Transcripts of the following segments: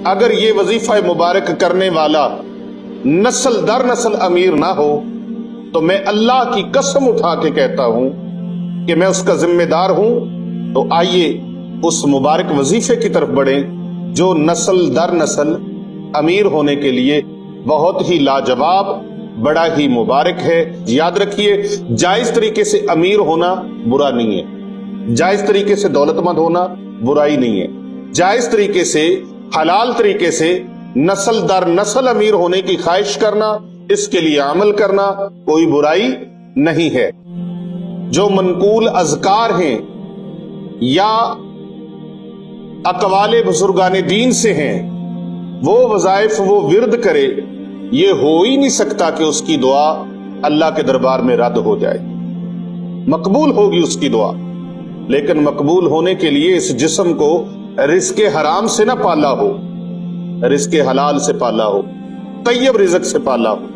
اگر یہ وظیفہ مبارک کرنے والا نسل در نسل امیر نہ ہو تو میں اللہ کی قسم اٹھا کے کہتا ہوں کہ میں اس کا ذمہ دار ہوں۔ تو آئیے اس مبارک وظیفے کی طرف بڑھیں جو نسل در نسل امیر ہونے کے لیے بہت ہی لاجواب، بڑا ہی مبارک ہے۔ یاد رکھیے، جائز طریقے سے امیر ہونا برا نہیں ہے، جائز طریقے سے دولت مند ہونا برائی نہیں ہے، جائز طریقے سے حلال طریقے سے نسل در نسل امیر ہونے کی خواہش کرنا، اس کے لیے عمل کرنا کوئی برائی نہیں ہے۔ جو منقول اذکار ہیں یا اقوال بزرگان دین سے ہیں، وہ وظائف وہ ورد کرے، یہ ہو ہی نہیں سکتا کہ اس کی دعا اللہ کے دربار میں رد ہو جائے۔ مقبول ہوگی اس کی دعا، لیکن مقبول ہونے کے لیے اس جسم کو رزق حرام سے نہ پالا ہو، رزق حلال سے پالا ہو، طیب رزق سے پالا ہو۔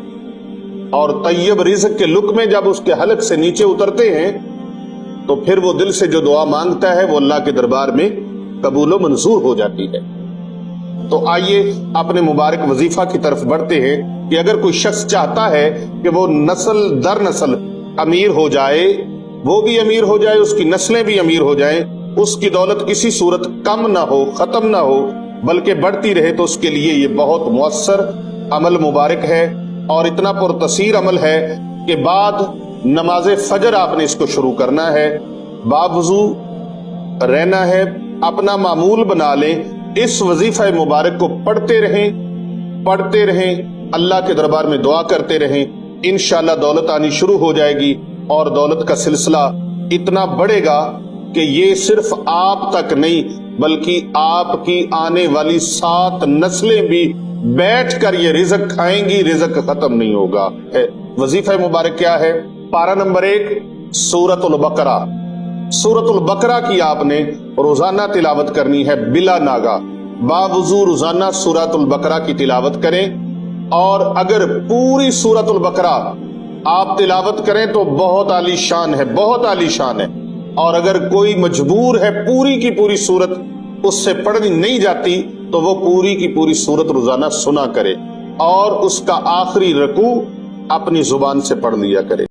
اور طیب رزق کے لقمے جب اس کے حلق سے نیچے اترتے ہیں تو پھر وہ دل سے جو دعا مانگتا ہے وہ اللہ کے دربار میں قبول و منظور ہو جاتی ہے۔ تو آئیے اپنے مبارک وظیفہ کی طرف بڑھتے ہیں کہ اگر کوئی شخص چاہتا ہے کہ وہ نسل در نسل امیر ہو جائے، وہ بھی امیر ہو جائے، اس کی نسلیں بھی امیر ہو جائیں، اس کی دولت کسی صورت کم نہ ہو، ختم نہ ہو، بلکہ بڑھتی رہے، تو اس کے لیے یہ بہت مؤثر عمل مبارک ہے اور اتنا پرتاثیر عمل ہے کہ بعد نماز فجر آپ نے اس کو شروع کرنا ہے، باوضو رہنا ہے، اپنا معمول بنا لیں، اس وظیفہ مبارک کو پڑھتے رہیں، اللہ کے دربار میں دعا کرتے رہیں، انشاءاللہ دولت آنی شروع ہو جائے گی اور دولت کا سلسلہ اتنا بڑھے گا کہ یہ صرف آپ تک نہیں بلکہ آپ کی آنے والی 7 نسلیں بھی بیٹھ کر یہ رزق کھائیں گی، رزق ختم نہیں ہوگا۔ وظیفہ مبارک کیا ہے؟ پارہ نمبر 1 سورۃ البقرہ۔ سورۃ البقرہ کی آپ نے روزانہ تلاوت کرنی ہے بلا ناغہ، باوضو روزانہ سورۃ البقرہ کی تلاوت کریں، اور اگر پوری سورۃ البقرہ آپ تلاوت کریں تو بہت عالی شان ہے، بہت عالی شان ہے۔ اور اگر کوئی مجبور ہے پوری کی پوری سورت اس سے پڑھنی نہیں جاتی تو وہ پوری کی پوری سورت روزانہ سنا کرے اور اس کا آخری رکوع اپنی زبان سے پڑھ لیا کرے۔